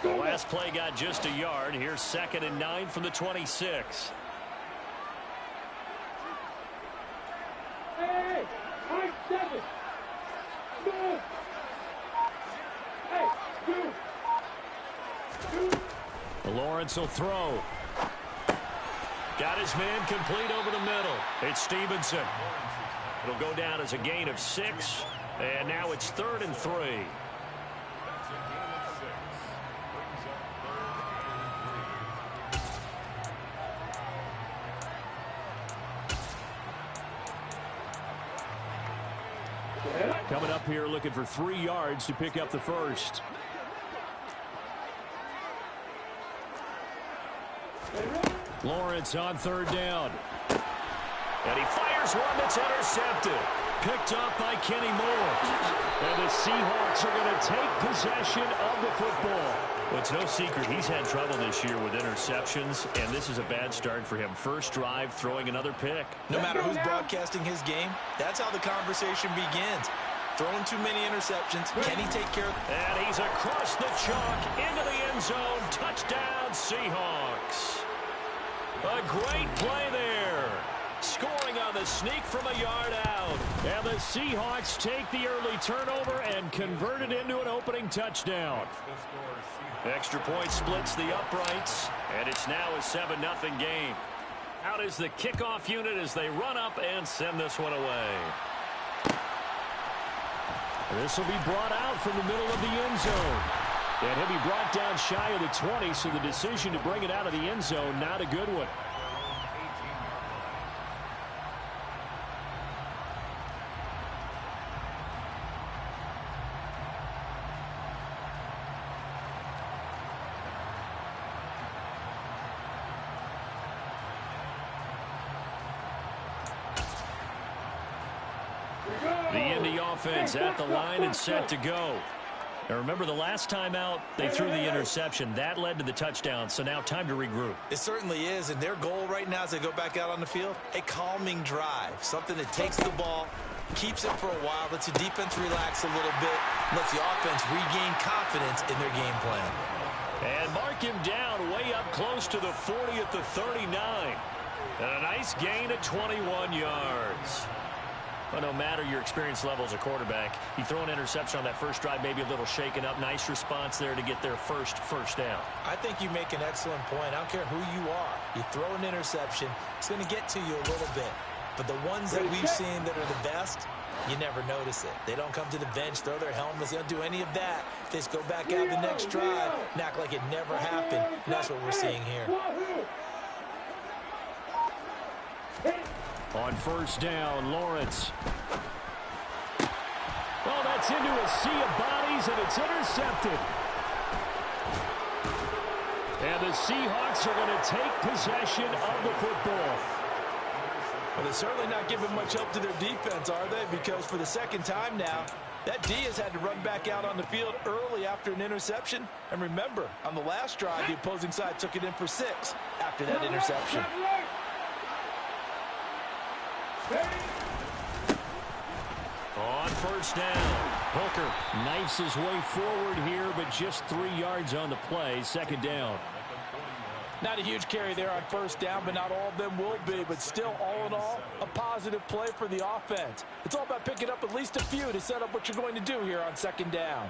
The last play got just a yard. Here's 2nd and 9 from the 26. Hey, 7. Lawrence will throw. Got his man complete over the middle. It's Stevenson. It'll go down as a gain of 6. And now it's 3rd and 3. Coming up here looking for 3 yards to pick up the first. Lawrence on 3rd down. And he fires one that's intercepted. Picked up by Kenny Moore. And the Seahawks are going to take possession of the football. Well, it's no secret he's had trouble this year with interceptions, and this is a bad start for him. First drive, throwing another pick. No matter who's broadcasting his game, that's how the conversation begins. Throwing too many interceptions. Can he take care of it? And he's across the chalk into the end zone. Touchdown, Seahawks. A great play there. Scoring on the sneak from a yard out. And the Seahawks take the early turnover and convert it into an opening touchdown. Extra point splits the uprights, and it's now a 7-0 game. Out is the kickoff unit as they run up and send this one away. This will be brought out from the middle of the end zone. And he'll be brought down shy of the 20, so the decision to bring it out of the end zone, not a good one. The Indy offense at the line and set to go. Now remember, the last time out, they threw the interception. That led to the touchdown, so now time to regroup. It certainly is, and their goal right now as they go back out on the field, a calming drive. Something that takes the ball, keeps it for a while, lets the defense relax a little bit, lets the offense regain confidence in their game plan. And mark him down way up close to the 40 at the 39. And a nice gain of 21 yards. Well, no matter your experience level as a quarterback, you throw an interception on that first drive, maybe a little shaken up. Nice response there to get their first down. I think you make an excellent point. I don't care who you are. You throw an interception, it's going to get to you a little bit. But the ones that we've seen that are the best, you never notice it. They don't come to the bench, throw their helmets. They don't do any of that. They just go back out the next drive and act like it never happened. And that's what we're seeing here. On first down, Lawrence. Oh, that's into a sea of bodies, and it's intercepted. And the Seahawks are going to take possession of the football. Well, they're certainly not giving much help to their defense, are they? Because for the second time now, that D has had to run back out on the field early after an interception. And remember, on the last drive, the opposing side took it in for 6 after that interception. On first down, Hooker knifes his way forward here, but just 3 yards on the play. 2nd down. Not a huge carry there on first down, but not all of them will be. But still, all in all, a positive play for the offense. It's all about picking up at least a few to set up what you're going to do here on 2nd down.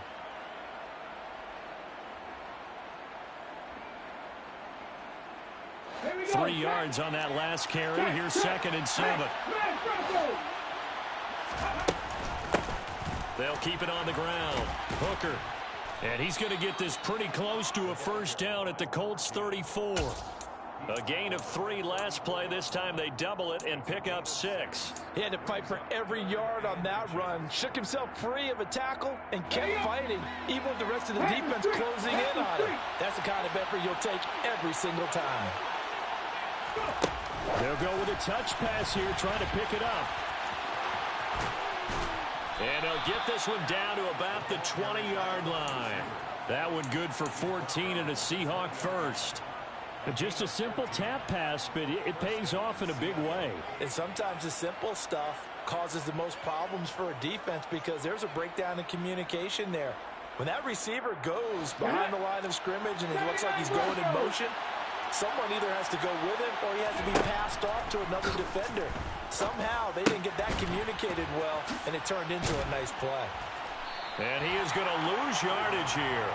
Three yards on that last carry. Here's 2nd and 7. They'll keep it on the ground. Hooker. And he's going to get this pretty close to a first down at the Colts 34. A gain of 3 last play. This time they double it and pick up 6. He had to fight for every yard on that run. Shook himself free of a tackle and kept fighting, even with the rest of the defense closing in on him. That's the kind of effort you'll take every single time. They'll go with a touch pass here, trying to pick it up. And they'll get this one down to about the 20-yard line. That one good for 14 and a Seahawk first. Just a simple tap pass, but it pays off in a big way. And sometimes the simple stuff causes the most problems for a defense because there's a breakdown in communication there. When that receiver goes behind the line of scrimmage and it looks like he's going in motion, someone either has to go with him or he has to be passed off to another defender. Somehow they didn't get that communicated well, and it turned into a nice play. And he is going to lose yardage here.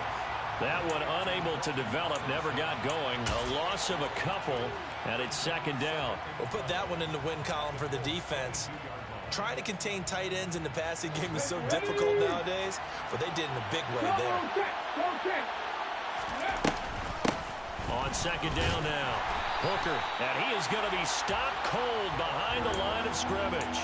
That one unable to develop, never got going. A loss of a couple, and it's second down. We'll put that one in the win column for the defense. Trying to contain tight ends in the passing game is so difficult nowadays, but they did in a big way there. On second down now, Hooker, and he is going to be stopped cold behind the line of scrimmage.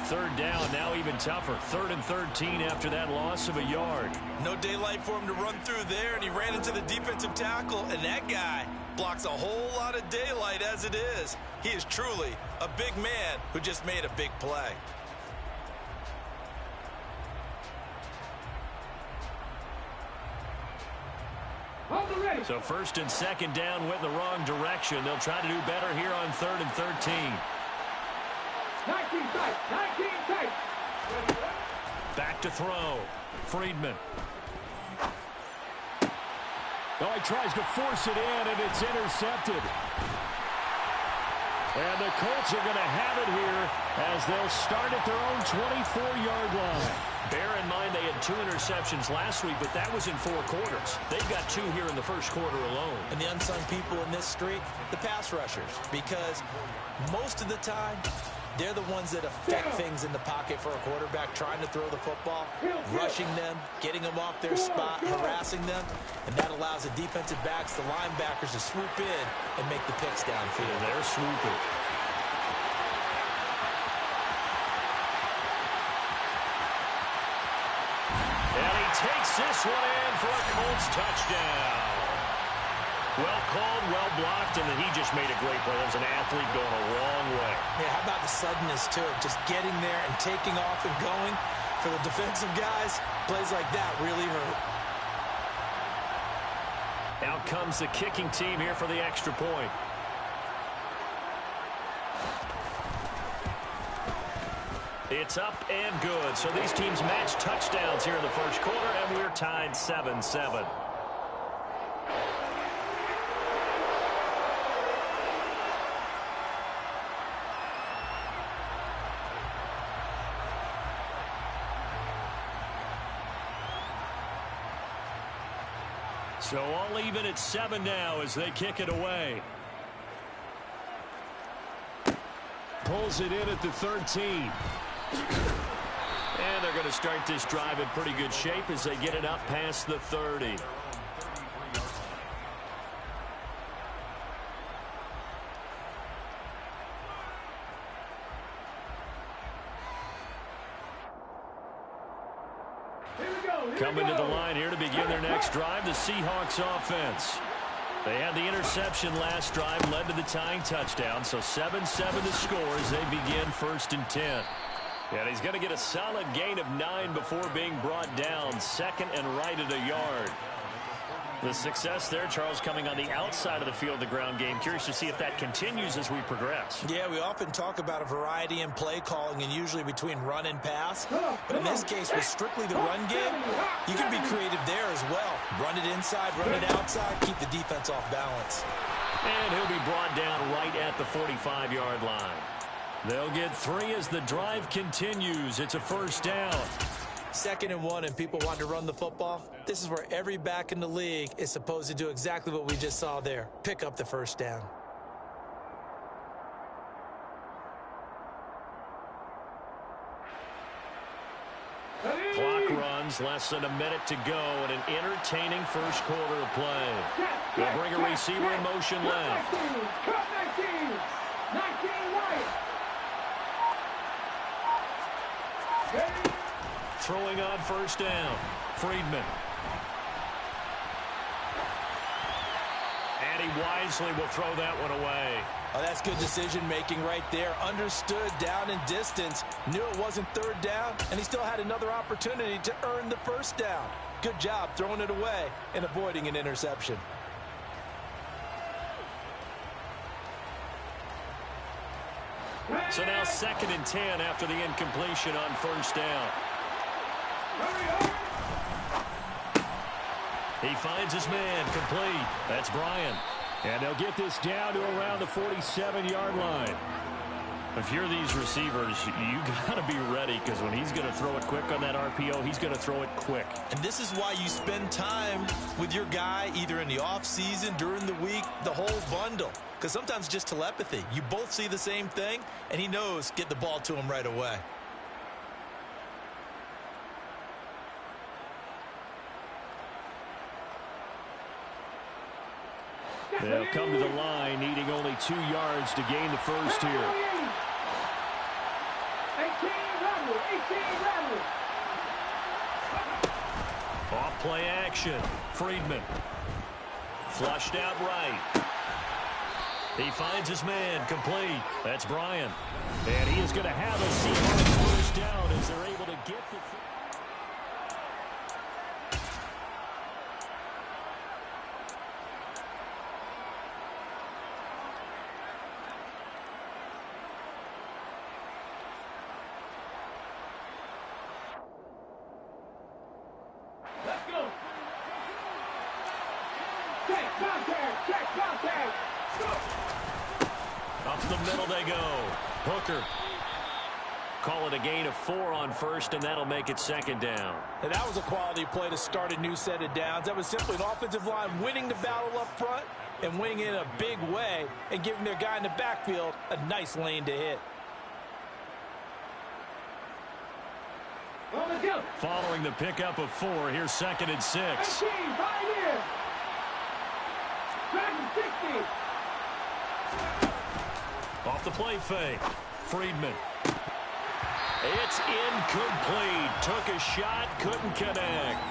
Third down, now even tougher. 3rd and 13 after that loss of a yard. No daylight for him to run through there, and he ran into the defensive tackle, and that guy blocks a whole lot of daylight as it is. He is truly a big man who just made a big play. So 1st and 2nd down went in the wrong direction. They'll try to do better here on 3rd and 13. 19 tight. Back to throw. Friedman. Oh, he tries to force it in, and it's intercepted. And the Colts are going to have it here as they'll start at their own 24-yard line. Bear in mind they had 2 interceptions last week, but that was in 4 quarters. They've got 2 here in the first quarter alone. And the unsung people in this streak, the pass rushers, because most of the time, they're the ones that affect things in the pocket for a quarterback, trying to throw the football, rushing them, getting them off their spot, harassing them, and that allows the defensive backs, the linebackers, to swoop in and make the picks downfield. They're swooping. And he takes this one in for a Colts touchdown. Well called, well blocked, and then he just made a great play. That was an athlete going a long way. Yeah, how about the suddenness to it? Just getting there and taking off and going. For the defensive guys, plays like that really hurt. Out comes the kicking team here for the extra point. It's up and good. So these teams match touchdowns here in the first quarter, and we're tied 7-7. So all even at 7 now as they kick it away. Pulls it in at the 13. And they're going to start this drive in pretty good shape as they get it up past the 30. Coming to the line here to begin their next drive, the Seahawks offense. They had the interception last drive, led to the tying touchdown, so 7-7 the score as they begin 1st and 10. And he's going to get a solid gain of 9 before being brought down, 2nd and right at a yard. The success there, Charles, coming on the outside of the field, the ground game. Curious to see if that continues as we progress. Yeah, we often talk about a variety in play calling and usually between run and pass. But in this case, with strictly the run game, you can be creative there as well. Run it inside, run it outside, keep the defense off balance. And he'll be brought down right at the 45-yard line. They'll get 3 as the drive continues. It's a 1st down. 2nd and 1, and people want to run the football. This is where every back in the league is supposed to do exactly what we just saw there. Pick up the 1st down. Clock runs, less than a minute to go, and an entertaining first quarter of play. They'll bring a receiver in motion left. 19 right. Throwing on 1st down, Friedman. And he wisely will throw that one away. Oh, that's good decision-making right there. Understood down and distance. Knew it wasn't 3rd down, and he still had another opportunity to earn the 1st down. Good job throwing it away and avoiding an interception. So now 2nd and 10 after the incompletion on 1st down. He finds his man, complete. That's Bryant. And they'll get this down to around the 47-yard line. If you're these receivers, you got to be ready, because when he's going to throw it quick on that RPO, he's going to throw it quick. And this is why you spend time with your guy either in the offseason, during the week, the whole bundle. Because sometimes just telepathy. You both see the same thing, and he knows get the ball to him right away. They'll come to the line, needing only 2 yards to gain the first here. 18 Off play action. Friedman. Flushed out right. He finds his man, complete. That's Bryant. And he is going to have a Seahawks first down as they're able to get the... Up the middle they go. Hooker. Call it a gain of 4 on first, and that'll make it second down. And that was a quality play to start a new set of downs. That was simply an offensive line winning the battle up front and winning it in a big way and giving their guy in the backfield a nice lane to hit. Following the pickup of 4, here's second and 6. 18, 5 years. Second 60. Off the play fake. Friedman. It's incomplete. Took a shot, couldn't connect.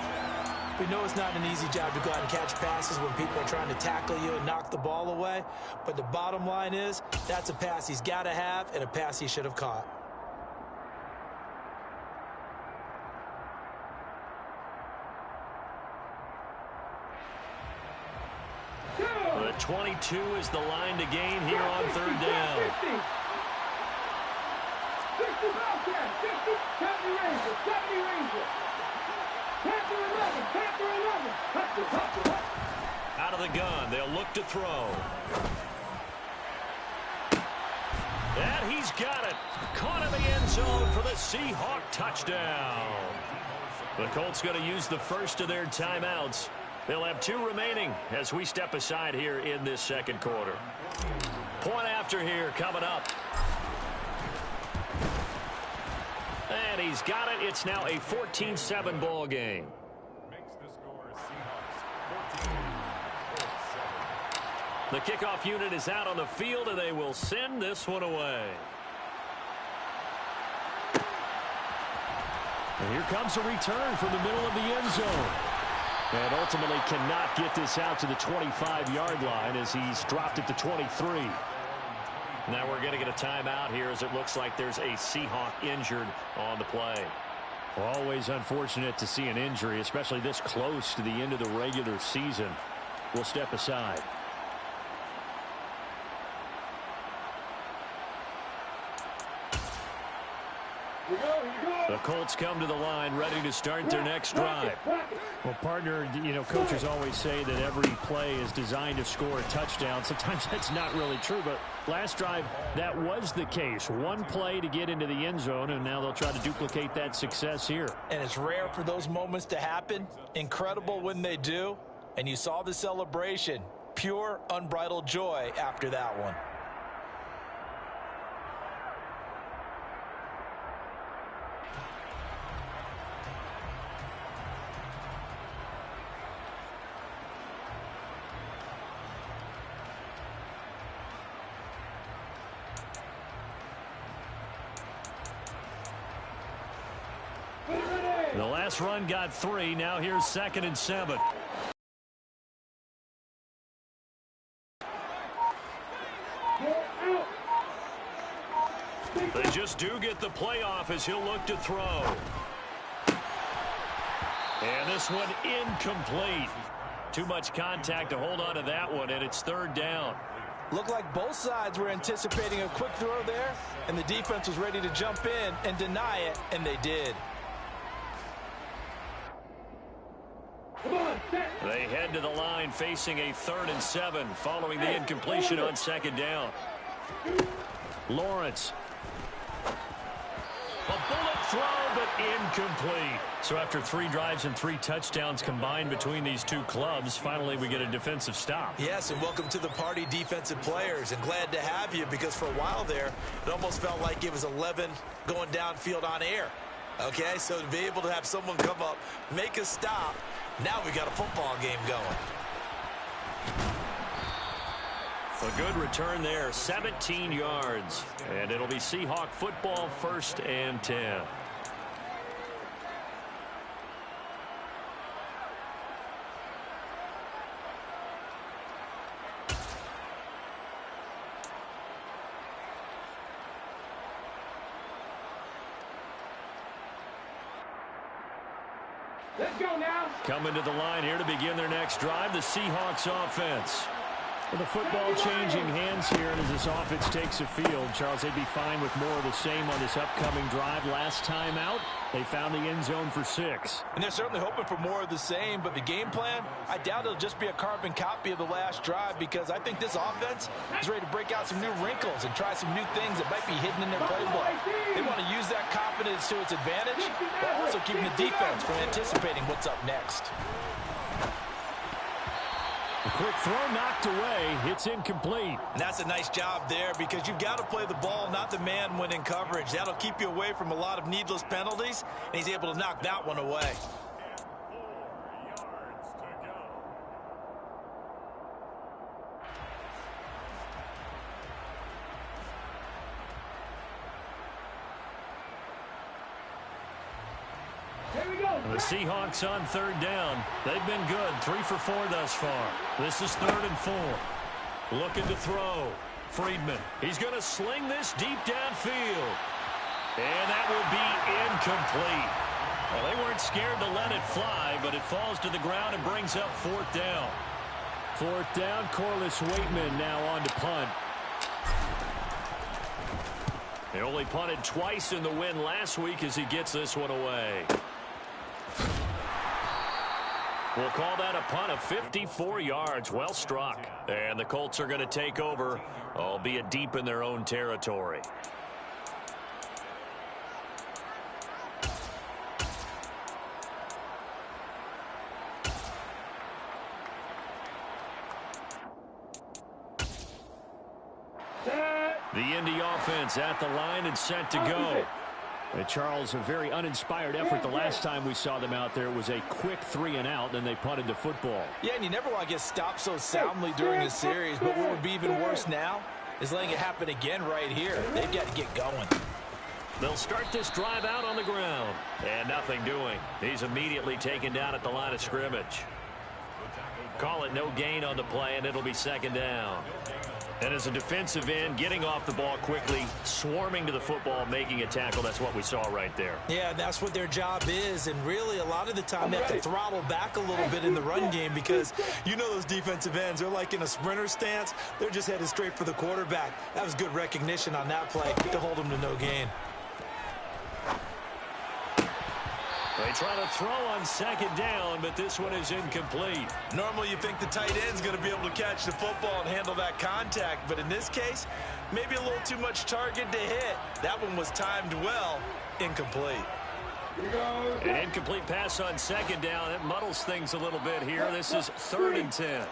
We know it's not an easy job to go out and catch passes when people are trying to tackle you and knock the ball away. But the bottom line is, that's a pass he's got to have and a pass he should have caught. The 22 is the line to gain here on third down. 50 Bobcat, 50, 70 Ranger, 70 Ranger. Panther 11, Panther 11. Hustle. Out of the gun, they'll look to throw. And he's got it. Caught in the end zone for the Seahawk touchdown. The Colts going to use the first of their timeouts. They'll have 2 remaining as we step aside here in this second quarter. Point after here coming up. And he's got it. It's now a 14-7 ball game. The kickoff unit is out on the field, and they will send this one away. And here comes a return from the middle of the end zone. And ultimately cannot get this out to the 25-yard line as he's dropped it to 23. Now we're going to get a timeout here as it looks like there's a Seahawk injured on the play. Always unfortunate to see an injury, especially this close to the end of the regular season. We'll step aside. The Colts come to the line ready to start their next drive. Well, partner, you know, coaches always say that every play is designed to score a touchdown. Sometimes that's not really true, but last drive, that was the case. One play to get into the end zone, and now they'll try to duplicate that success here. And it's rare for those moments to happen. Incredible when they do. And you saw the celebration. Pure, unbridled joy after that one. The last run got 3. Now here's second and 7. They just do get the playoff as he'll look to throw. And this one incomplete. Too much contact to hold on to that one, and it's third down. Looked like both sides were anticipating a quick throw there, and the defense was ready to jump in and deny it, and they did. Come on, set. They head to the line facing a 3rd and 7 following the incompletion on 2nd down. Lawrence. A bullet throw, but incomplete. So after 3 drives and 3 touchdowns combined between these two clubs, finally we get a defensive stop. Yes, and welcome to the party, defensive players, and glad to have you, because for a while there, it almost felt like it was 11 going downfield on air. Okay, so to be able to have someone come up, make a stop, now we got a football game going. A good return there, 17 yards. And it'll be Seahawk football, 1st and 10. Let's go now. Coming to the line here to begin their next drive, the Seahawks offense. Well, the football changing hands here, and as this offense takes the field, Charles, they'd be fine with more of the same on this upcoming drive. Last time out, they found the end zone for 6. And they're certainly hoping for more of the same, but the game plan, I doubt it'll just be a carbon copy of the last drive, because I think this offense is ready to break out some new wrinkles and try some new things that might be hidden in their playbook. They want to use that confidence to its advantage, while also keeping the defense from anticipating what's up next. A quick throw knocked away. It's incomplete. And that's a nice job there, because you've got to play the ball, not the man when in coverage. That'll keep you away from a lot of needless penalties, and he's able to knock that one away. The Seahawks on 3rd down. They've been good, 3 for 4 thus far. This is 3rd and 4. Looking to throw. Friedman. He's going to sling this deep downfield. And that will be incomplete. Well, they weren't scared to let it fly, but it falls to the ground and brings up 4th down. 4th down, Corliss Waitman now on to punt. They only punted twice in the win last week as he gets this one away. We'll call that a punt of 54 yards. Well struck. And the Colts are going to take over, albeit deep in their own territory. The Indy offense at the line and set to go. And Charles, a very uninspired effort the last time we saw them out there. It was a quick 3 and out, then they punted the football. Yeah, and you never want to get stopped so soundly during the series, but what would be even worse now is letting it happen again right here. They've got to get going. They'll start this drive out on the ground. And nothing doing. He's immediately taken down at the line of scrimmage. Call it no gain on the play, and it'll be 2nd down. And as a defensive end, getting off the ball quickly, swarming to the football, making a tackle, that's what we saw right there. Yeah, that's what their job is, and really a lot of the time they have to throttle back a little bit in the run game, because you know those defensive ends, they're like in a sprinter stance. They're just headed straight for the quarterback. That was good recognition on that play to hold them to no gain. They try to throw on 2nd down, but this one is incomplete. Normally you think the tight end's going to be able to catch the football and handle that contact, but in this case, maybe a little too much target to hit. That one was timed well. Incomplete. An incomplete pass on 2nd down. It muddles things a little bit here. This is 3rd and 10.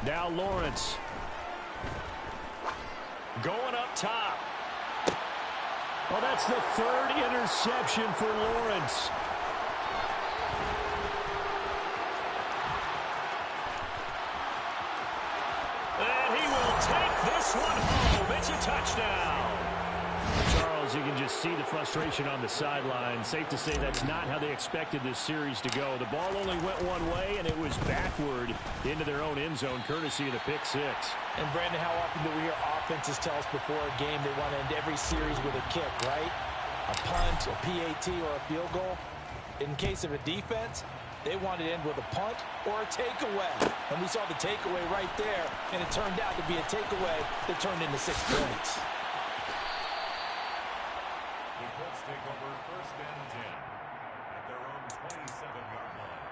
Now Lawrence. Going up top. Well, that's the 3rd interception for Lawrence. And he will take this one home. It's a touchdown. Charles, you can just see the frustration on the sideline. Safe to say that's not how they expected this series to go. The ball only went one way, and it was backward into their own end zone, courtesy of the pick 6. And, Brandon, how often do we hear offenses tell us before a game they want to end every series with a kick, right? A punt, a PAT, or a field goal. In case of a defense, they want to end with a punt or a takeaway. And we saw the takeaway right there, and it turned out to be a takeaway that turned into 6 points. and 10 at their own 27-yard line.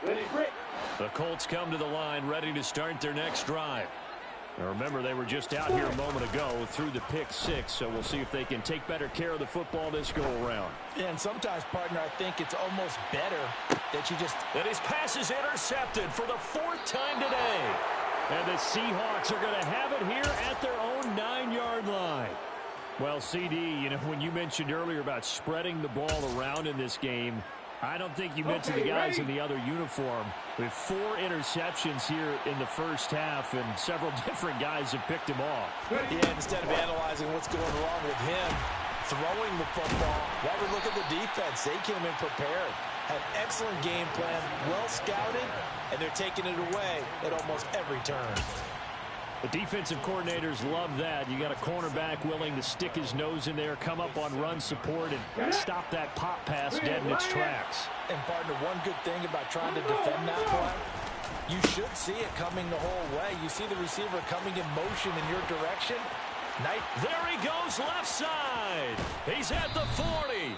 Ready, break. The Colts come to the line ready to start their next drive. Now remember, they were just out here a moment ago through the pick six, so we'll see if they can take better care of the football this go-around. Yeah, and sometimes, partner, I think it's almost better that you just... And his pass is intercepted for the 4th time today. And the Seahawks are going to have it here at their own 9-yard line. Well, CD, you know, when you mentioned earlier about spreading the ball around in this game, I don't think you mentioned the guys in the other uniform. With 4 interceptions here in the first half, and several different guys have picked him off. Yeah, instead of analyzing what's going wrong with him throwing the football, while we look at the defense, they came in prepared. Had excellent game plan, well scouted, and they're taking it away at almost every turn. The defensive coordinators love that. You got a cornerback willing to stick his nose in there, come up on run support, and stop that pop pass dead in its tracks. And, partner, one good thing about trying to defend that play, you should see it coming the whole way. You see the receiver coming in motion in your direction. There he goes left side. He's at the 40.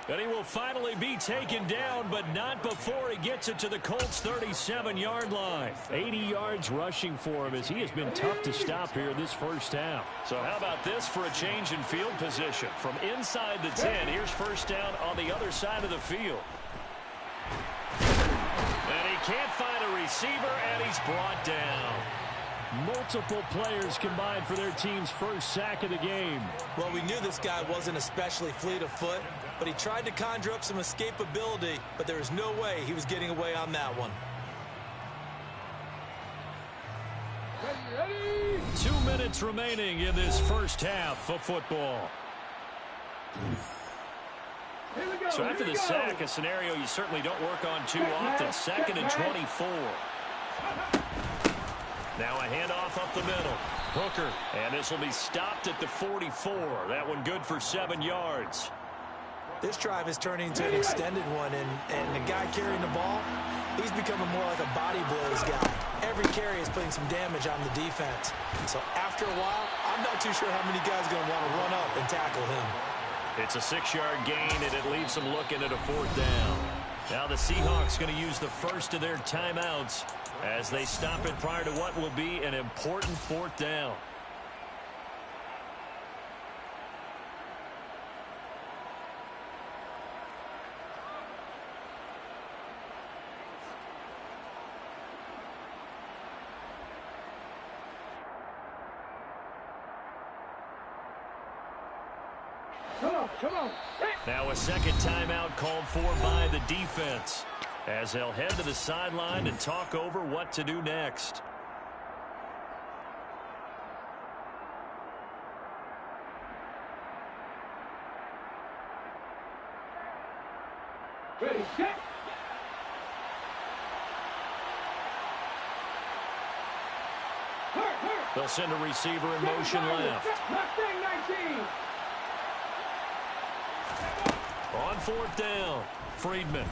And he will finally be taken down, but not before he gets it to the Colts' 37-yard line. 80 yards rushing for him as he has been tough to stop here this first half. So how about this for a change in field position? From inside the 10, here's first down on the other side of the field. And he can't find a receiver, and he's brought down. Multiple players combined for their team's first sack of the game. Well, we knew this guy wasn't especially fleet of foot, but he tried to conjure up some escapability, but there was no way he was getting away on that one. Ready. 2 minutes remaining in this first half of football. Here we go. So after the sack, a scenario you certainly don't work on too often. 2nd and 24. Now a handoff up the middle. Hooker, and this will be stopped at the 44. That one good for 7 yards. This drive is turning into an extended one, and the guy carrying the ball, he's becoming more like a body blows guy. Every carry is putting some damage on the defense. So after a while, I'm not too sure how many guys are going to want to run up and tackle him. It's a 6-yard gain, and it leaves them looking at a 4th down. Now the Seahawks going to use the first of their timeouts as they stop it prior to what will be an important 4th down. Come on. Now a second timeout called for by the defense as they'll head to the sideline and talk over what to do next. Ready, set. They'll send a receiver in motion left. Mustang 19. On 4th down, Friedman.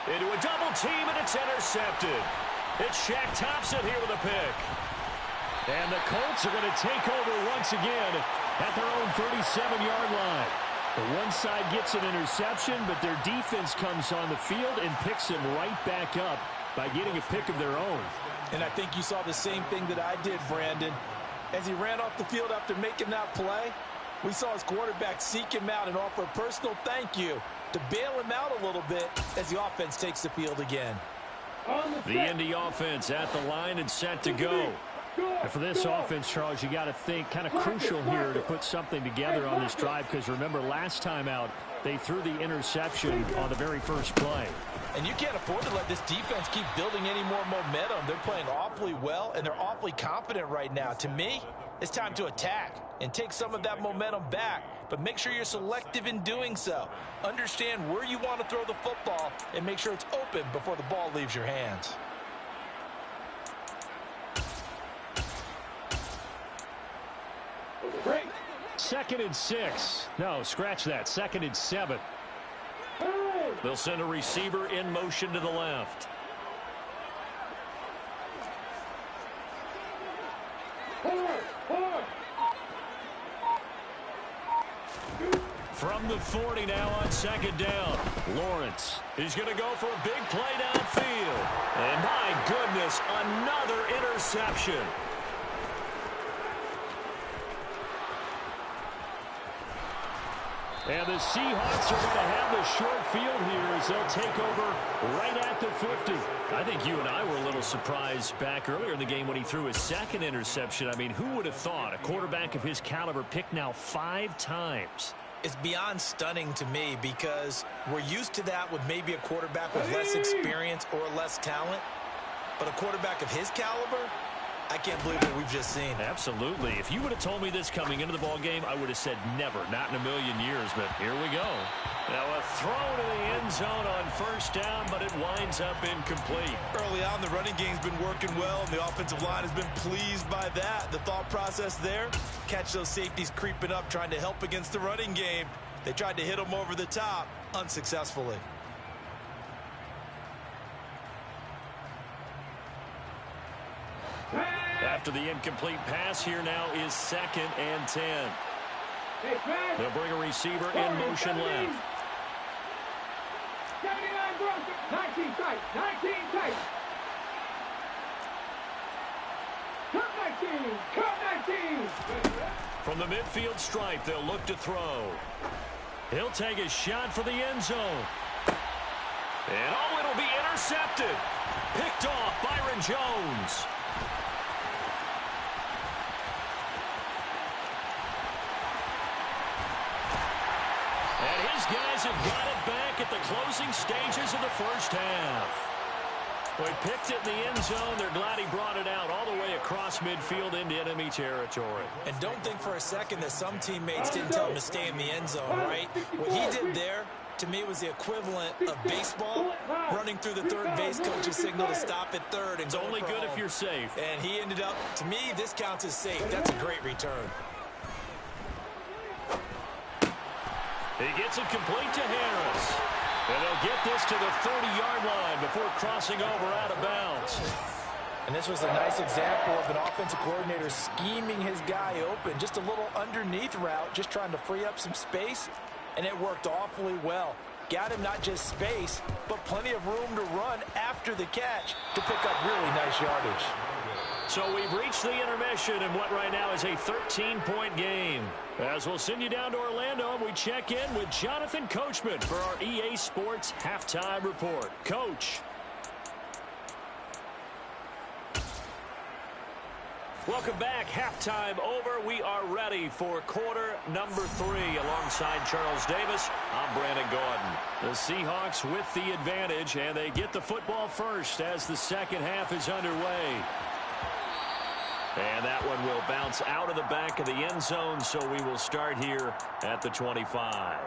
Into a double team, and it's intercepted. It's Shaq Thompson here with a pick. And the Colts are going to take over once again at their own 37-yard line. The one side gets an interception, but their defense comes on the field and picks them right back up by getting a pick of their own. And I think you saw the same thing that I did, Brandon. As he ran off the field after making that play, we saw his quarterback seek him out and offer a personal thank you to bail him out a little bit as the offense takes the field again. The Indy offense at the line and set to go. And for this offense, Charles, you got to think kind of crucial here to put something together on this drive, because remember last time out they threw the interception on the very first play. And you can't afford to let this defense keep building any more momentum. They're playing awfully well, and they're awfully confident right now. To me, it's time to attack and take some of that momentum back. But make sure you're selective in doing so. Understand where you want to throw the football and make sure it's open before the ball leaves your hands. Second and 6. No, scratch that. 2nd and 7. They'll send a receiver in motion to the left. From the 40 now on second down. Lawrence is going to go for a big play downfield. And my goodness, another interception. And the Seahawks are going to have the short field here as they'll take over right at the 50. I think you and I were a little surprised back earlier in the game when he threw his second interception. I mean, who would have thought a quarterback of his caliber picked now 5 times? It's beyond stunning to me because we're used to that with maybe a quarterback with less experience or less talent. But a quarterback of his caliber, I can't believe what we've just seen. Absolutely. If you would have told me this coming into the ball game, I would have said never, not in a million years. But here we go. Now a throw to the end zone on first down, but it winds up incomplete. Early on, the running game's been working well, and the offensive line has been pleased by that. The thought process there, catch those safeties creeping up, trying to help against the running game. They tried to hit them over the top, unsuccessfully. After the incomplete pass, here now is 2nd and 10. They'll bring a receiver in motion left. 79 Bronco. 19 tight. 19 tight. Cut 19. Cut 19. From the midfield stripe, they'll look to throw. He'll take a shot for the end zone. And oh, it'll be intercepted. Picked off Byron Jones. And his guys have got it back at the closing stages of the first half. Well, he picked it in the end zone. They're glad he brought it out all the way across midfield into enemy territory. And don't think for a second that some teammates didn't tell him to stay in the end zone, right? What he did there, to me, was the equivalent of baseball, running through the third base coach's signal to stop at third. And It's only good if you're safe. And he ended up, to me, this counts as safe. That's a great return. He gets it complete to Harris. And they'll get this to the 30-yard line before crossing over out of bounds. And this was a nice example of an offensive coordinator scheming his guy open. Just a little underneath route, just trying to free up some space. And it worked awfully well. Got him not just space, but plenty of room to run after the catch to pick up really nice yardage. So we've reached the intermission in what right now is a 13-point game. As we'll send you down to Orlando, we check in with Jonathan Coachman for our EA Sports Halftime Report. Coach. Welcome back. Halftime over. We are ready for quarter number 3. Alongside Charles Davis, I'm Brandon Gordon. The Seahawks with the advantage, and they get the football first as the second half is underway. And that one will bounce out of the back of the end zone, so we will start here at the 25.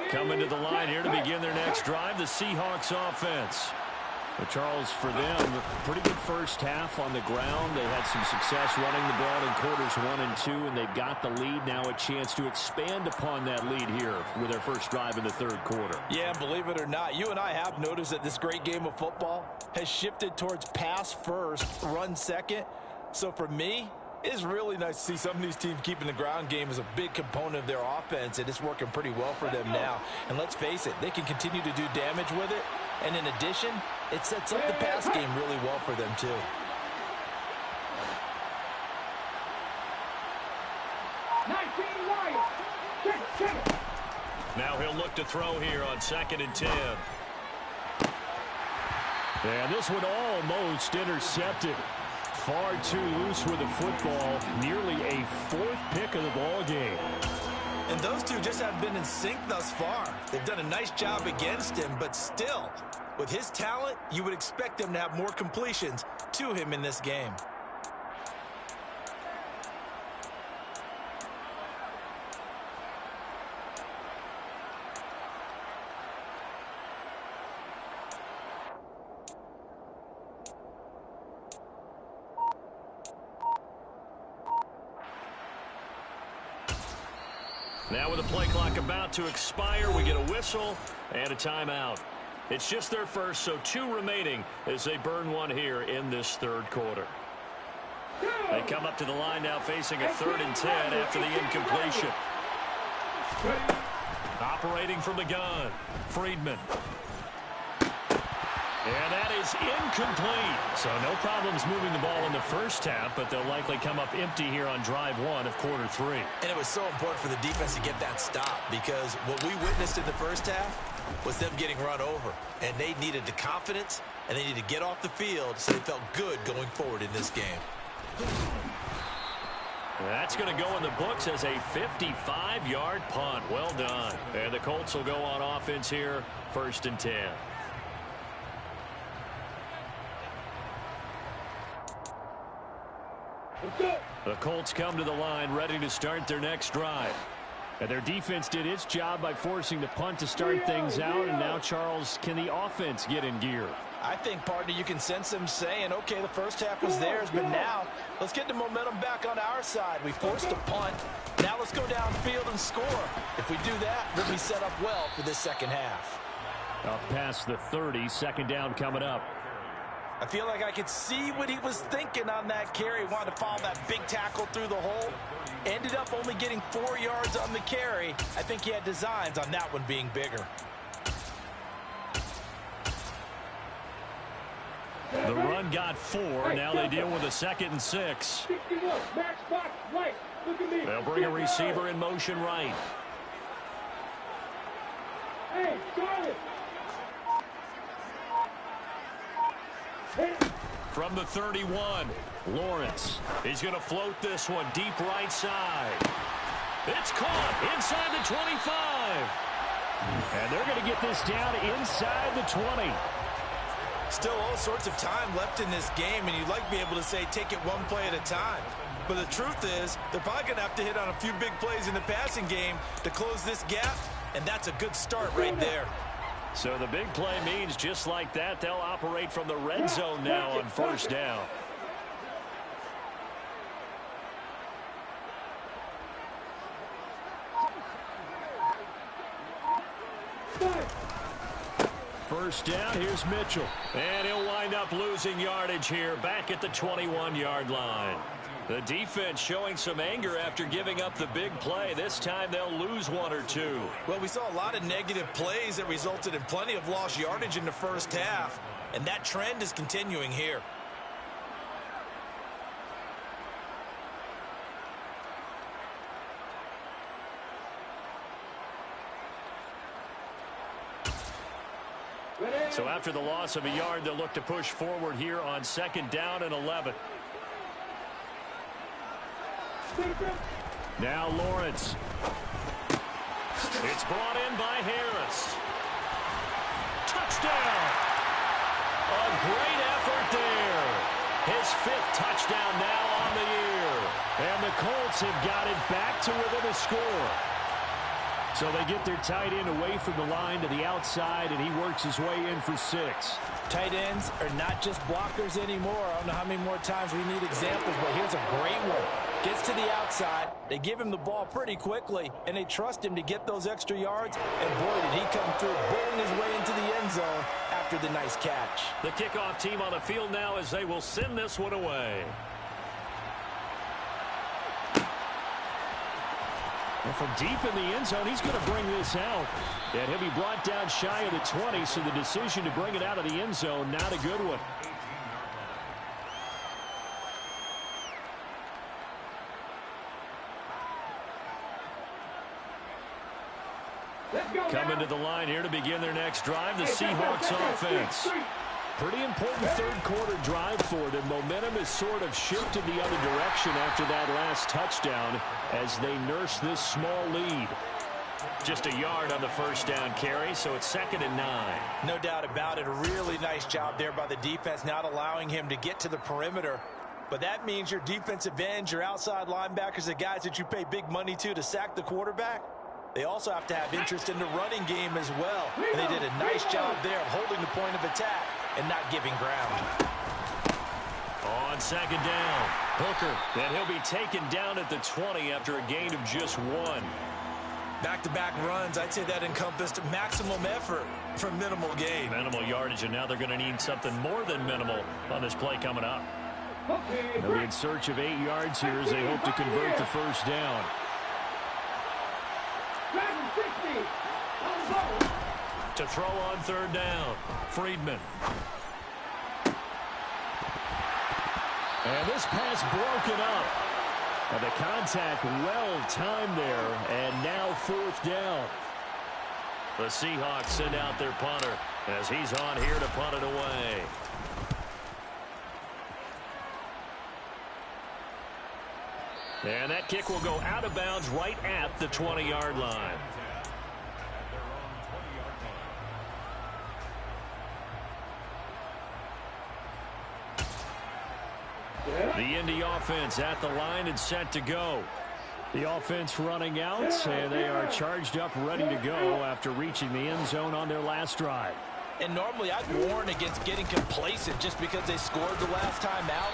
Coming to the line here to begin their next drive, the Seahawks offense. Well, Charles, for them, pretty good first half on the ground. They had some success running the ball in quarters 1 and 2, and they've got the lead. Now a chance to expand upon that lead here with their first drive in the third quarter. Yeah, believe it or not, you and I have noticed that this great game of football has shifted towards pass first, run second. So for me, it's really nice to see some of these teams keeping the ground game as a big component of their offense, and it's working pretty well for them now. And let's face it, they can continue to do damage with it. And in addition, it sets up the pass game really well for them, too. Now he'll look to throw here on 2nd and 10. And this one almost intercepted. Far too loose with the football. Nearly a 4th pick of the ball game. And those two just haven't been in sync thus far. They've done a nice job against him, but still, with his talent, you would expect them to have more completions to him in this game. Now with the play clock about to expire, we get a whistle and a timeout. It's just their first, so 2 remaining as they burn one here in this third quarter. They come up to the line now facing a 3rd and 10 after the incompletion. Operating from the gun, Friedman. And that is incomplete. So no problems moving the ball in the first half, but they'll likely come up empty here on drive 1 of quarter 3. And it was so important for the defense to get that stop, because what we witnessed in the first half was them getting run over. And they needed the confidence, and they needed to get off the field so they felt good going forward in this game. That's going to go in the books as a 55-yard punt. Well done. And the Colts will go on offense here, 1st and 10. The Colts come to the line ready to start their next drive. And their defense did its job by forcing the punt to start things out. And now, Charles, can the offense get in gear? I think, partner, you can sense them saying, okay, the first half was theirs, but now let's get the momentum back on our side. We forced a punt. Now let's go downfield and score. If we do that, we'll be set up well for this second half. Up past the 30, 2nd down coming up. I feel like I could see what he was thinking on that carry. Wanted to follow that big tackle through the hole. Ended up only getting 4 yards on the carry. I think he had designs on that one being bigger. The run got 4. Now they deal with a 2nd and 6. They'll bring a receiver in motion right. Hey, Charlie. From the 31, Lawrence. He's going to float this one deep right side. It's caught inside the 25. And they're going to get this down inside the 20. Still all sorts of time left in this game, and you'd like to be able to say take it one play at a time. But the truth is, they're probably going to have to hit on a few big plays in the passing game to close this gap, and that's a good start right there. So the big play means just like that, they'll operate from the red zone now on 1st down. First down, here's Mitchell. And he'll wind up losing yardage here back at the 21-yard line. The defense showing some anger after giving up the big play. This time they'll lose 1 or 2. Well, we saw a lot of negative plays that resulted in plenty of lost yardage in the first half, and that trend is continuing here. So after the loss of a yard, they'll look to push forward here on 2nd down and 11. Now Lawrence. It's brought in by Harris. Touchdown! A great effort there. His 5th touchdown now on the year. And the Colts have got it back to within a score. So they get their tight end away from the line to the outside, and he works his way in for 6. Tight ends are not just blockers anymore. I don't know how many more times we need examples, but here's a great one. Gets to the outside. They give him the ball pretty quickly, and they trust him to get those extra yards. And boy, did he come through, bowling his way into the end zone after the nice catch. The kickoff team on the field now as they will send this one away. And from deep in the end zone, he's going to bring this out. And he'll be brought down shy of the 20, so the decision to bring it out of the end zone, not a good one. Coming to the line here to begin their next drive, the Seahawks offense. Pretty important third quarter drive for them. Momentum has sort of shifted the other direction after that last touchdown as they nurse this small lead. Just a yard on the first down carry, so it's 2nd and 9. No doubt about it. A really nice job there by the defense, not allowing him to get to the perimeter. But that means your defensive ends, your outside linebackers, the guys that you pay big money to sack the quarterback, they also have to have interest in the running game as well. And they did a nice job there of holding the point of attack and not giving ground. On 2nd down, Hooker, and he'll be taken down at the 20 after a gain of just 1. Back-to-back runs, I'd say that encompassed maximum effort for minimal gain. Minimal yardage, and now they're going to need something more than minimal on this play coming up. They'll be in search of 8 yards here as they hope to convert the first down. To throw on third down, Friedman. And this pass broken up. And the contact well timed there, and now fourth down. The Seahawks send out their punter as he's on here to punt it away. And that kick will go out of bounds right at the 20-yard line. The Indy offense at the line and set to go. The offense running out, and they are charged up, ready to go after reaching the end zone on their last drive. And normally I'd warn against getting complacent just because they scored the last time out.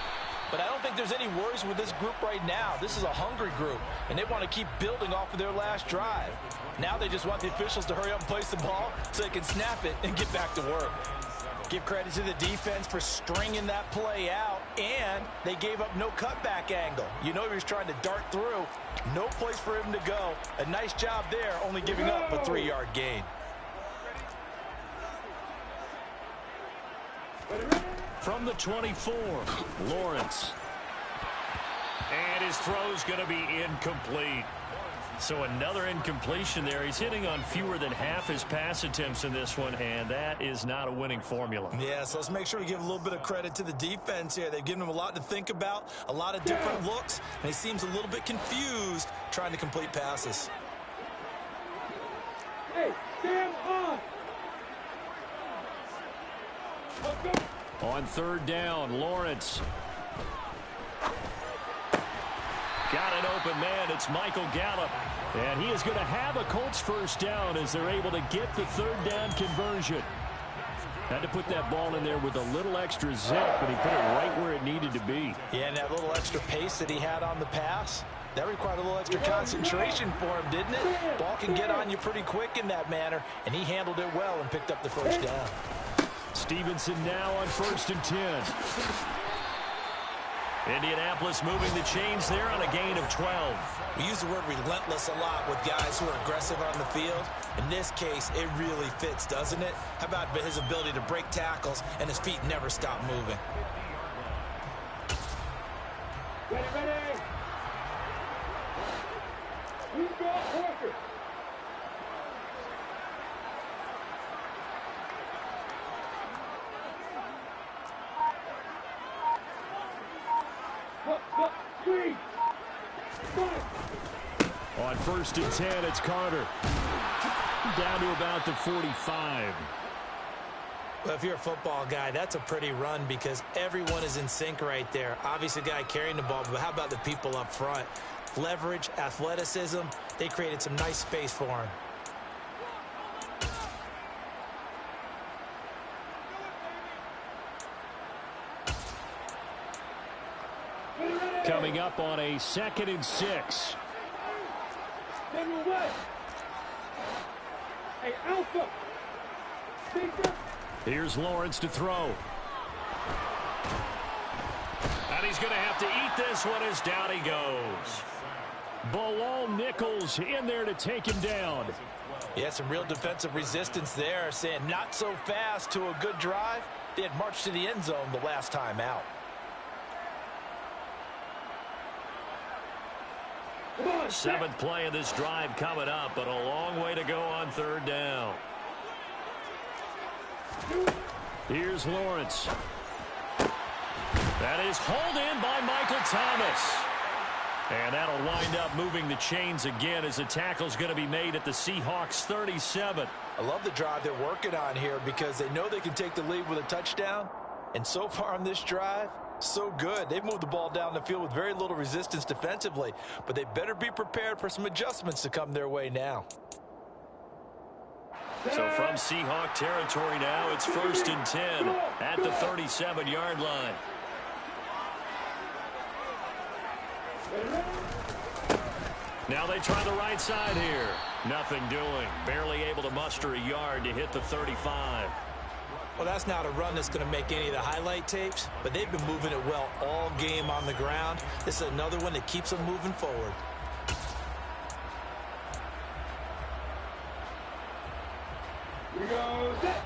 But I don't think there's any worries with this group right now. This is a hungry group, and they want to keep building off of their last drive. Now they just want the officials to hurry up and place the ball so they can snap it and get back to work. Give credit to the defense for stringing that play out, and they gave up no cutback angle. You know he was trying to dart through. No place for him to go. A nice job there, only giving up a 3-yard gain. From the 24, Lawrence. And his throw's going to be incomplete. So another incompletion there. He's hitting on fewer than half his pass attempts in this one, and that is not a winning formula. Yeah, so let's make sure we give a little bit of credit to the defense here. They've given him a lot to think about, a lot of different looks, and he seems a little bit confused trying to complete passes. Hey, stand on! On third down, Lawrence. Got an open man. It's Michael Gallup. And he is going to have a Colts first down as they're able to get the third down conversion. Had to put that ball in there with a little extra zip, but he put it right where it needed to be. Yeah, and that little extra pace that he had on the pass, that required a little extra concentration for him, didn't it? Ball can get on you pretty quick in that manner, and he handled it well and picked up the first down. Stevenson now on 1st and 10. Indianapolis moving the chains there on a gain of 12. We use the word relentless a lot with guys who are aggressive on the field. In this case, it really fits, doesn't it? How about his ability to break tackles and his feet never stop moving? Ready, ready! Who's got Parker? On 1st and 10, it's Carter. Down to about the 45. Well, if you're a football guy, that's a pretty run because everyone is in sync right there. Obviously, the guy carrying the ball, but how about the people up front? Leverage, athleticism, they created some nice space for him. Coming up on a 2nd and 6. Hey, Alpha! Here's Lawrence to throw. And he's going to have to eat this one as down he goes. Bilal Nichols in there to take him down. Yeah, some real defensive resistance there, saying not so fast to a good drive. They had marched to the end zone the last time out. Seventh play of this drive coming up, but a long way to go on third down. Here's Lawrence. That is hauled in by Michael Thomas. And that'll wind up moving the chains again as the tackle's going to be made at the Seahawks 37. I love the drive they're working on here because they know they can take the lead with a touchdown. And so far on this drive, so good. They've moved the ball down the field with very little resistance defensively, but they better be prepared for some adjustments to come their way now. So from Seahawk territory now, it's 1st and 10 at the 37-yard line. Now they try the right side here. Nothing doing. Barely able to muster a yard to hit the 35. Well, that's not a run that's going to make any of the highlight tapes, but they've been moving it well all game on the ground. This is another one that keeps them moving forward. Here we go. Set.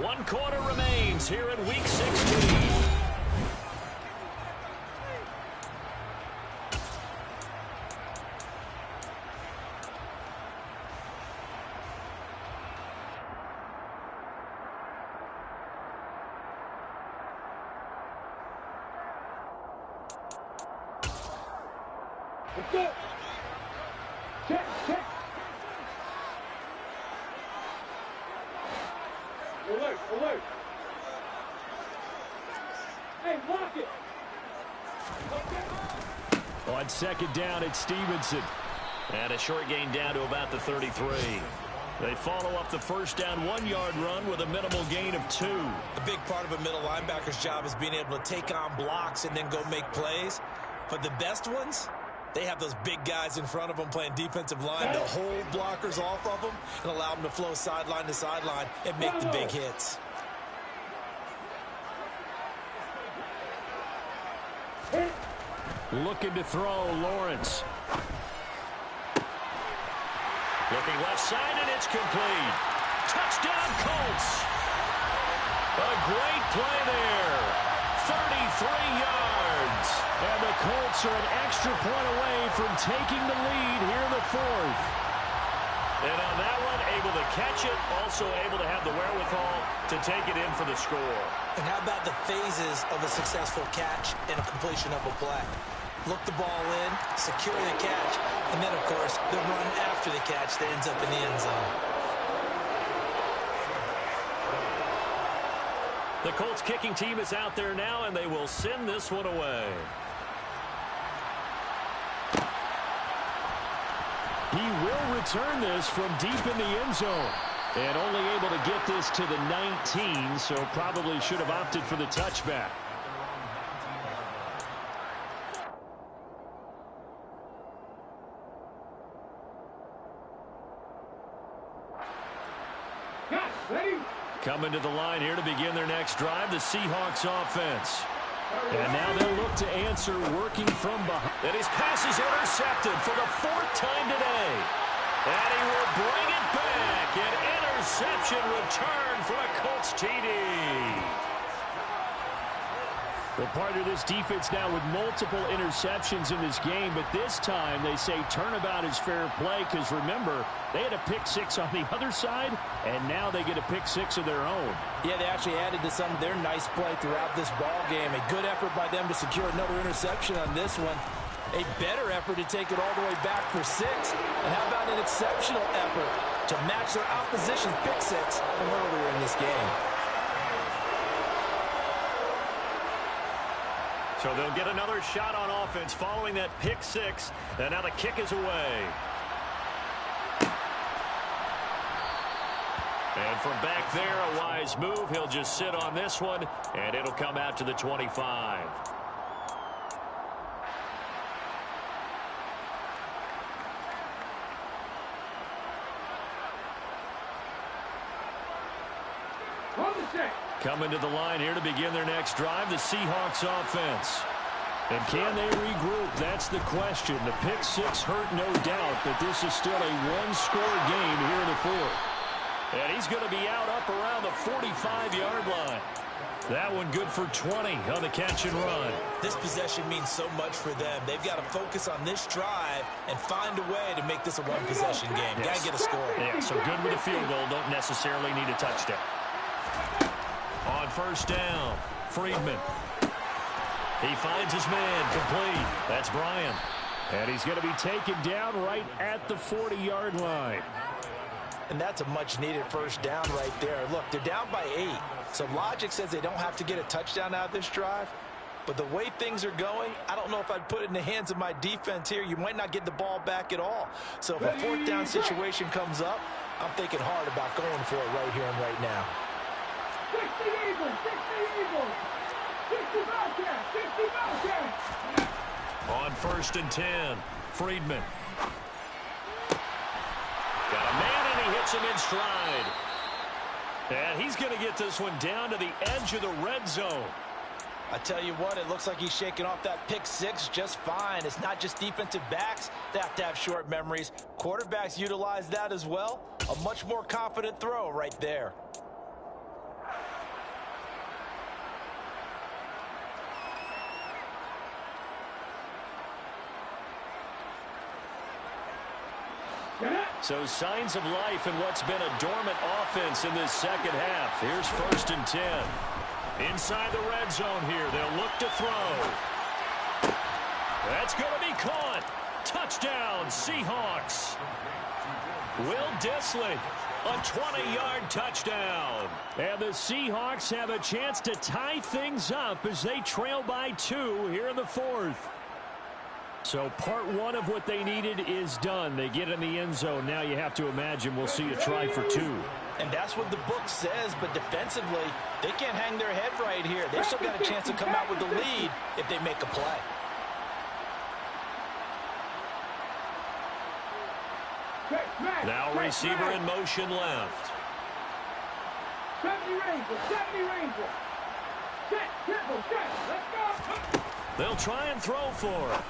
One quarter remains here in Week 16. Let's go. Check, check. Alert, alert. Hey, block it. Okay. On second down, it's Stevenson. And a short gain down to about the 33. They follow up the first down 1-yard run with a minimal gain of 2. A big part of a middle linebacker's job is being able to take on blocks and then go make plays. But the best ones, they have those big guys in front of them playing defensive line to hold blockers off of them and allow them to flow sideline to sideline and make the big hits. Looking to throw, Lawrence. Looking left side, and it's complete. Touchdown, Colts. A great play there. 33 yards. And the Colts are an extra point away from taking the lead here in the fourth. And on that one, able to catch it, also able to have the wherewithal to take it in for the score. And how about the phases of a successful catch and a completion of a play? Look the ball in, secure the catch, and then, of course, the run after the catch that ends up in the end zone. The Colts kicking team is out there now, and they will send this one away. He will return this from deep in the end zone. And only able to get this to the 19, so probably should have opted for the touchback. Coming to the line here to begin their next drive, the Seahawks offense. And now they'll look to answer working from behind. And his pass is intercepted for the 4th time today. And he will bring it back. An interception return for a Colts TD. Well, part of this defense now with multiple interceptions in this game, but this time they say turnabout is fair play because, remember, they had a pick 6 on the other side, and now they get a pick 6 of their own. Yeah, they actually added to some of their nice play throughout this ball game. A good effort by them to secure another interception on this one. A better effort to take it all the way back for 6. And how about an exceptional effort to match their opposition's pick 6 from earlier in this game? So they'll get another shot on offense following that pick 6. And now the kick is away. And from back there, a wise move. He'll just sit on this one, and it'll come out to the 25. Coming to the line here to begin their next drive, the Seahawks offense. And can they regroup? That's the question. The pick 6 hurt, no doubt, but this is still a one-score game here in the fourth. And he's going to be out up around the 45-yard line. That one good for 20 on the catch and run. This possession means so much for them. They've got to focus on this drive and find a way to make this a one-possession game. Yes. Got to get a score. Yeah, so good with a field goal. Don't necessarily need a touchdown. On first down, Friedman. He finds his man complete. That's Bryant. And he's going to be taken down right at the 40-yard line. And that's a much-needed first down right there. Look, they're down by 8. So logic says they don't have to get a touchdown out of this drive. But the way things are going, I don't know if I'd put it in the hands of my defense here. You might not get the ball back at all. So if a fourth down situation comes up, I'm thinking hard about going for it right here and right now. On 1st and 10, Friedman. Got a man, and he hits him in stride. And he's going to get this one down to the edge of the red zone. I tell you what, it looks like he's shaking off that pick six just fine. It's not just defensive backs that have to have short memories. Quarterbacks utilize that as well. A much more confident throw right there. So signs of life in what's been a dormant offense in this second half. Here's 1st and 10. Inside the red zone here. They'll look to throw. That's going to be caught. Touchdown, Seahawks. Will Dissly, a 20-yard touchdown. And the Seahawks have a chance to tie things up as they trail by 2 here in the 4th. So part one of what they needed is done. They get in the end zone. Now you have to imagine we'll see a try for 2. And that's what the book says, but defensively, they can't hang their head right here. They've still got a chance to come out with the lead if they make a play. Now receiver in motion left. 70 Ranger. Set, triple, set, let's go. They'll try and throw for it.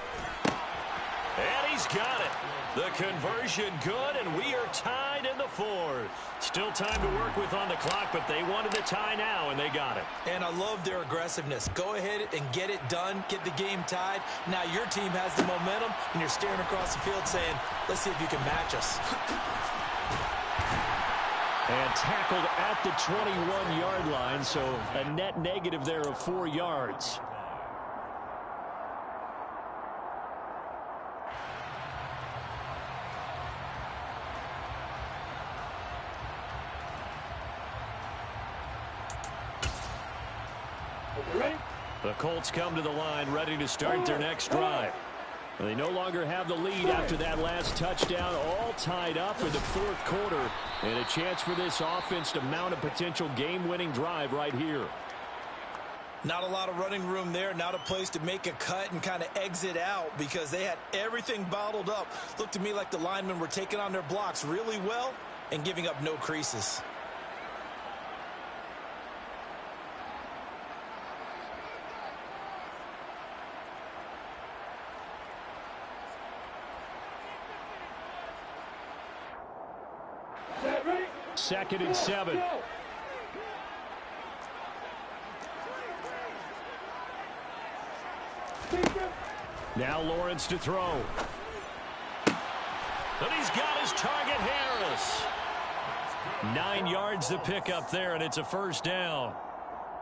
And he's got it. The conversion good, and we are tied in the 4th. Still time to work with on the clock, but they wanted the tie now, and they got it. And I love their aggressiveness. Go ahead and get it done. Get the game tied. Now your team has the momentum, and you're staring across the field saying, let's see if you can match us. And tackled at the 21-yard line, so a net negative there of 4 yards. The Colts come to the line ready to start their next drive. They no longer have the lead after that last touchdown, all tied up in the 4th quarter. And a chance for this offense to mount a potential game-winning drive right here. Not a lot of running room there, not a place to make a cut and kind of exit out because they had everything bottled up. Looked to me like the linemen were taking on their blocks really well and giving up no creases. Second and 7. Now Lawrence to throw. And he's got his target, Harris. 9 yards to pick up there, and it's a 1st down.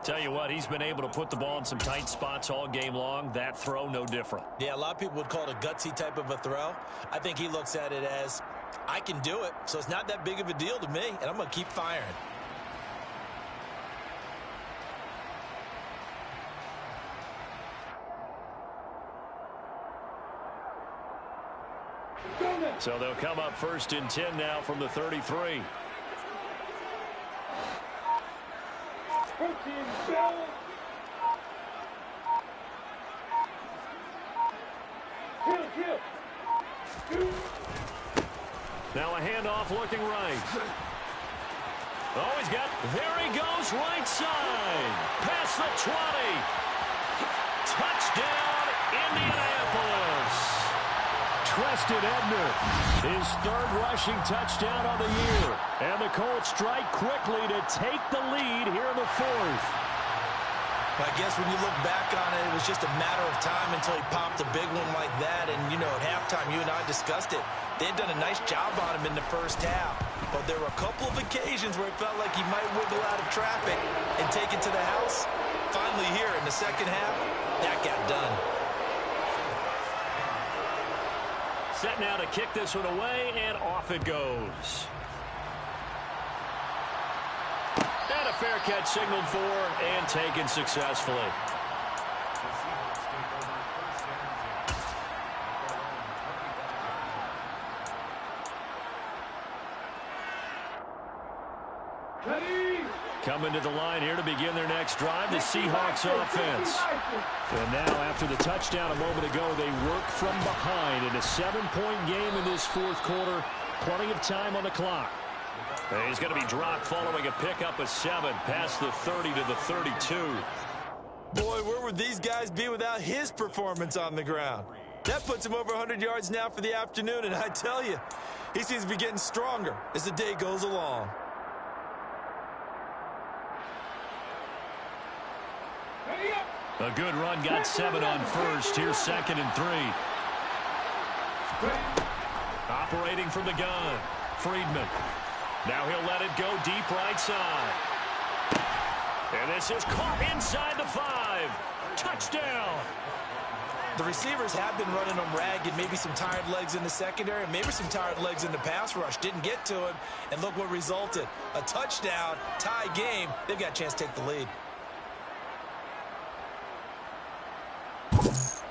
Tell you what, he's been able to put the ball in some tight spots all game long. That throw, no different. Yeah, a lot of people would call it a gutsy type of a throw. I think he looks at it as, I can do it, so it's not that big of a deal to me, and I'm going to keep firing. So they'll come up 1st and 10 now from the 33. Now a handoff looking right. Oh, he's got, there he goes, right side. Past the 20. Touchdown, Indianapolis. Preston Ebner, his 3rd rushing touchdown on the year. And the Colts strike quickly to take the lead here in the 4th. I guess when you look back on it, it was just a matter of time until he popped a big one like that. And, you know, at halftime, you and I discussed it. They had done a nice job on him in the 1st half. But there were a couple of occasions where it felt like he might wiggle out of traffic and take it to the house. Finally here in the 2nd half, that got done. Set now to kick this one away, and off it goes. And a fair catch signaled for and taken successfully. Ready? Coming to the line here to begin their next drive, the Seahawks offense. And now after the touchdown a moment ago, they work from behind in a 7-point game in this fourth quarter. Plenty of time on the clock. And he's going to be dropped following a pickup of 7 past the 30 to the 32. Boy, where would these guys be without his performance on the ground? That puts him over 100 yards now for the afternoon, and I tell you, he seems to be getting stronger as the day goes along. A good run, got 7 on first. Here's 2nd and 3. Operating from the gun, Friedman. Now he'll let it go deep right side. And this is caught inside the 5. Touchdown. The receivers have been running them ragged. Maybe some tired legs in the secondary, maybe some tired legs in the pass rush. Didn't get to him, and look what resulted. A touchdown, tie game. They've got a chance to take the lead.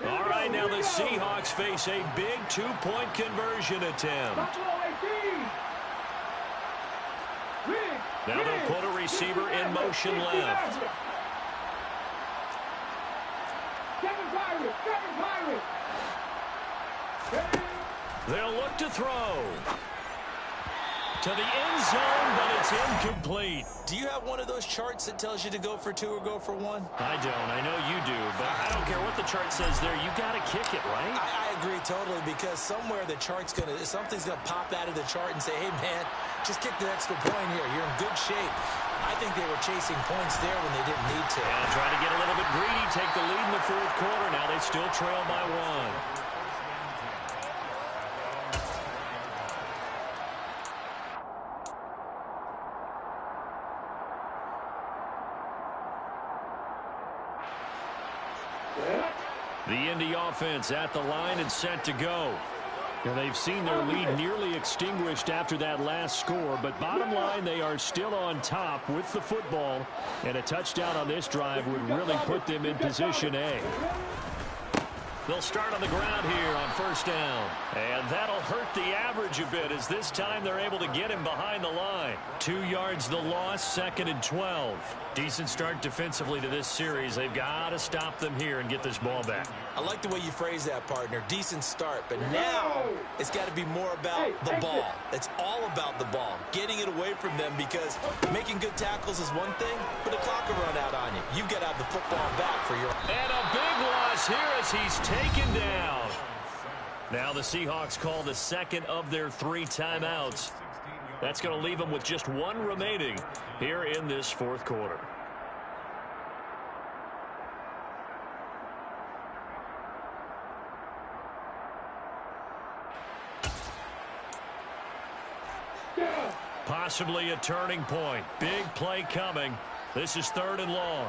All right, now the Seahawks face a big 2-point conversion attempt. Now they'll put a receiver in motion left. They'll look to throw. To the end zone, but it's incomplete. Do you have one of those charts that tells you to go for 2 or go for 1? I don't. I know you do, but I don't care what the chart says there. You got to kick it, right? I agree totally, because somewhere the chart's something's gonna pop out of the chart and say, hey man, just kick the extra point here. You're in good shape. I think they were chasing points there when they didn't need to. And trying to get a little bit greedy, take the lead in the fourth quarter. Now they still trail by 1. The Indy offense at the line and set to go. And they've seen their lead nearly extinguished after that last score, but bottom line, they are still on top with the football, and a touchdown on this drive would really put them in position A. They'll start on the ground here on first down. And that'll hurt the average a bit, as this time they're able to get him behind the line. 2 yards the loss, 2nd and 12. Decent start defensively to this series. They've got to stop them here and get this ball back. I like the way you phrase that, partner. Decent start, but now it's got to be more about the ball. It's all about the ball, getting it away from them, because making good tackles is one thing, but the clock will run out on you. You've got to have the football back for your... And a big loss here as he's taken down. Now the Seahawks call the 2nd of their 3 timeouts. That's going to leave them with just 1 remaining here in this fourth quarter. Possibly a turning point. Big play coming. This is 3rd and long.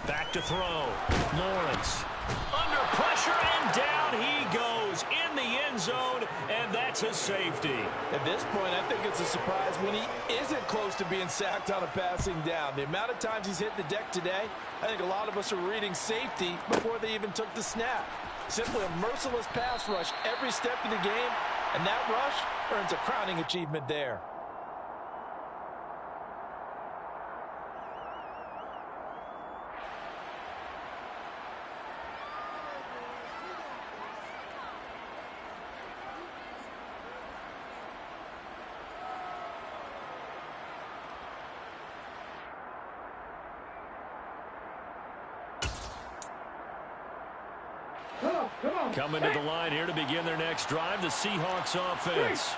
Back to throw. Lawrence under pressure, and down he goes in the end zone, and that's a safety. At this point, I think it's a surprise when he isn't close to being sacked on a passing down. The amount of times he's hit the deck today, I think a lot of us are reading safety before they even took the snap. Simply a merciless pass rush every step of the game, and that rush earns a crowning achievement there. Coming to the line here to begin their next drive, the Seahawks offense.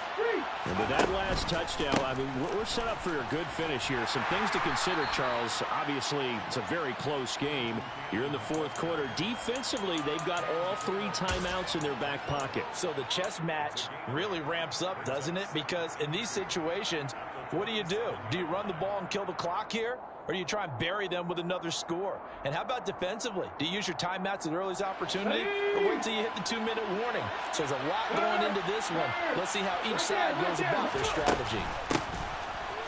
And with that last touchdown, I mean, we're set up for a good finish here. Some things to consider, Charles. Obviously, it's a very close game. You're in the fourth quarter. Defensively, they've got all 3 timeouts in their back pocket. So the chess match really ramps up, doesn't it? Because in these situations, what do? Do you run the ball and kill the clock here? Or do you try and bury them with another score? And how about defensively? Do you use your timeouts at earliest opportunity, or wait till you hit the 2-minute warning? So there's a lot going into this one. Let's see how each side goes about their strategy.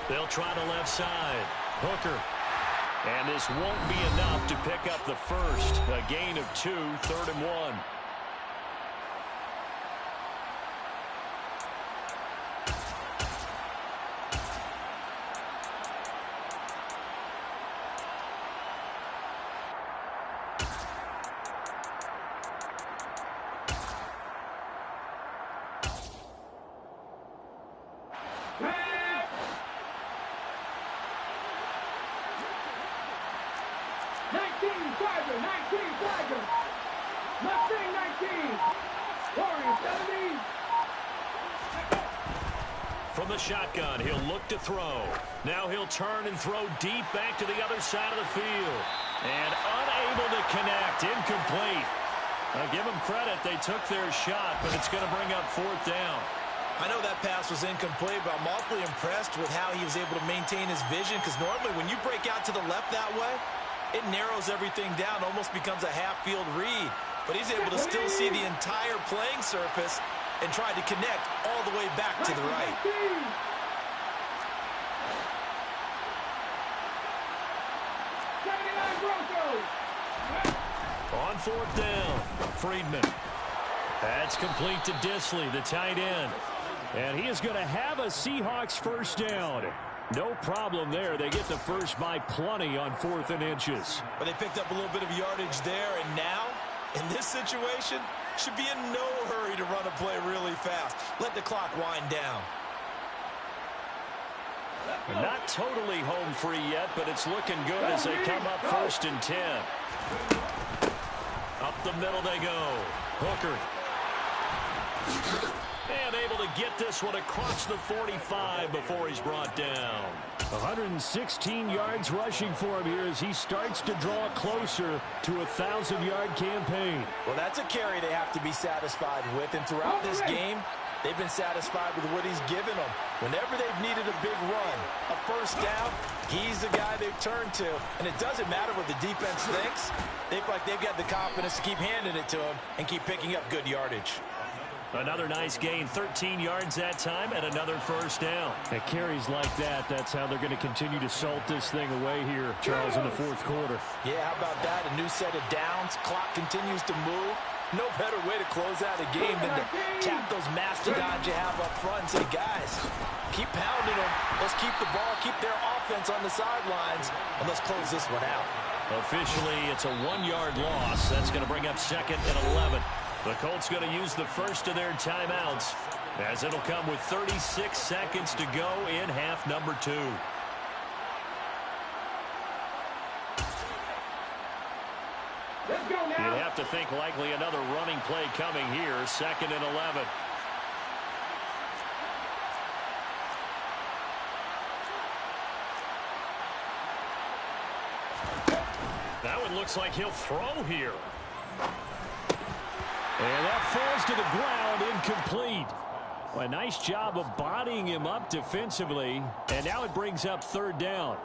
They'll try the left side. Hooker. And this won't be enough to pick up the first. A gain of 2, 3rd and 1. From the shotgun, he'll look to throw. Now he'll turn and throw deep back to the other side of the field. And unable to connect. Incomplete. Give them credit. They took their shot, but it's going to bring up 4th down. I know that pass was incomplete, but I'm awfully impressed with how he was able to maintain his vision, because normally when you break out to the left that way, it narrows everything down, almost becomes a half-field read. But he's able to still see the entire playing surface and try to connect all the way back to the right. On 4th down, Friedman. That's complete to Disley, the tight end. And he is going to have a Seahawks first down. No problem there. They get the first by plenty on 4th and inches. But they picked up a little bit of yardage there, and now, in this situation, should be in no hurry to run a play really fast. Let the clock wind down. Not totally home free yet, but it's looking good as they come up 1st and 10. Up the middle they go. Hooker. And able to get this one across the 45 before he's brought down. 116 yards rushing for him here as he starts to draw closer to a 1,000-yard campaign. Well, that's a carry they have to be satisfied with. And throughout this game, they've been satisfied with what he's given them. Whenever they've needed a big run, a first down, he's the guy they've turned to. And it doesn't matter what the defense thinks. They feel like they've got the confidence to keep handing it to him and keep picking up good yardage. Another nice gain, 13 yards that time, and another first down. At carries like that, that's how they're going to continue to salt this thing away here, Charles, in the 4th quarter. Yeah, how about that? A new set of downs. Clock continues to move. No better way to close out a game than to tap those mastodons you have up front and say, guys, keep pounding them. Let's keep the ball, keep their offense on the sidelines, and let's close this one out. Officially, it's a 1-yard loss. That's going to bring up 2nd and 11. The Colts going to use the first of their timeouts, as it'll come with 36 seconds to go in half number 2. Let's go now. You'd have to think likely another running play coming here, 2nd and 11. That one looks like he'll throw here. And that falls to the ground, incomplete. Well, a nice job of bodying him up defensively, and now it brings up 3rd down.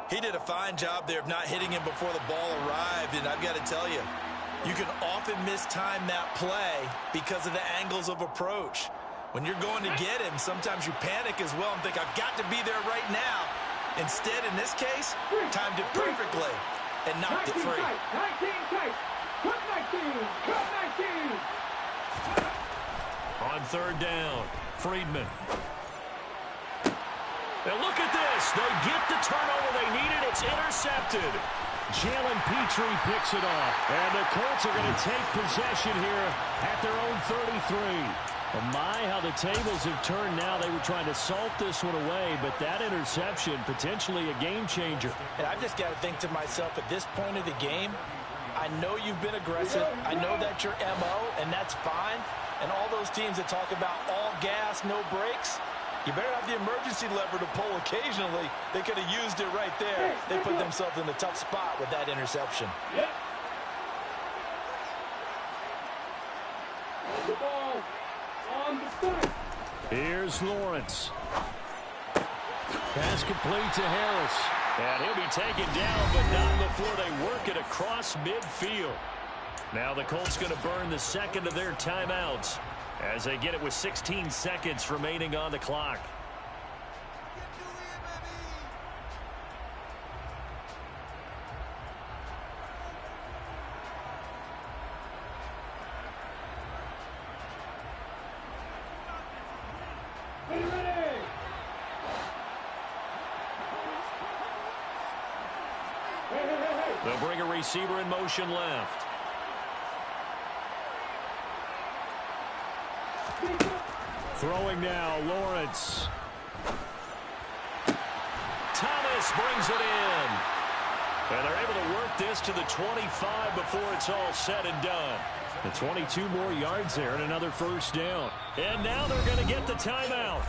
He did a fine job there of not hitting him before the ball arrived, and I've got to tell you, you can often mistime that play because of the angles of approach. When you're going to get him, sometimes you panic as well and think, I've got to be there right now. Instead, in this case, timed it perfectly and knocked it free. 19 tight. Cut 19. Cut 19. On 3rd down, Friedman. Now look at this. They get the turnover they needed. It's intercepted. Jalen Petrie picks it off. And the Colts are going to take possession here at their own 33. Oh my, how the tables have turned now. They were trying to salt this one away, but that interception, potentially a game changer. And I've just got to think to myself, at this point of the game, I know you've been aggressive. I know that's your MO, and that's fine. And all those teams that talk about all gas, no brakes, you better have the emergency lever to pull occasionally. They could have used it right there. They put themselves in a tough spot with that interception. Yep. The ball on the front. Here's Lawrence. Pass complete to Harris. And he'll be taken down, but not before they work it across midfield. Now the Colts going to burn the 2nd of their timeouts as they get it with 16 seconds remaining on the clock. They'll bring a receiver in motion left. Throwing now, Lawrence. Thomas brings it in. And they're able to work this to the 25 before it's all said and done. And 22 more yards there and another first down. And now they're going to get the timeout.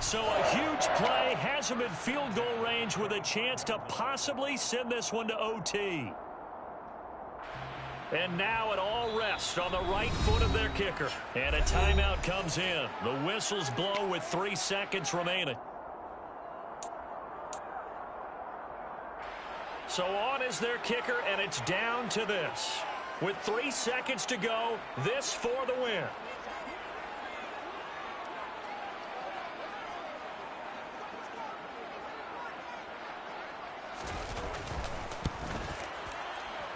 So a huge play has them in field goal range with a chance to possibly send this one to OT. And now it all rests on the right foot of their kicker. And a timeout comes in. The whistles blow with 3 seconds remaining. So on is their kicker, and it's down to this. With 3 seconds to go, this for the win.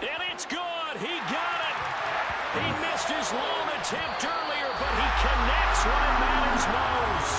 And it's good. He got it. He missed his long attempt earlier, but he connects when it matters most.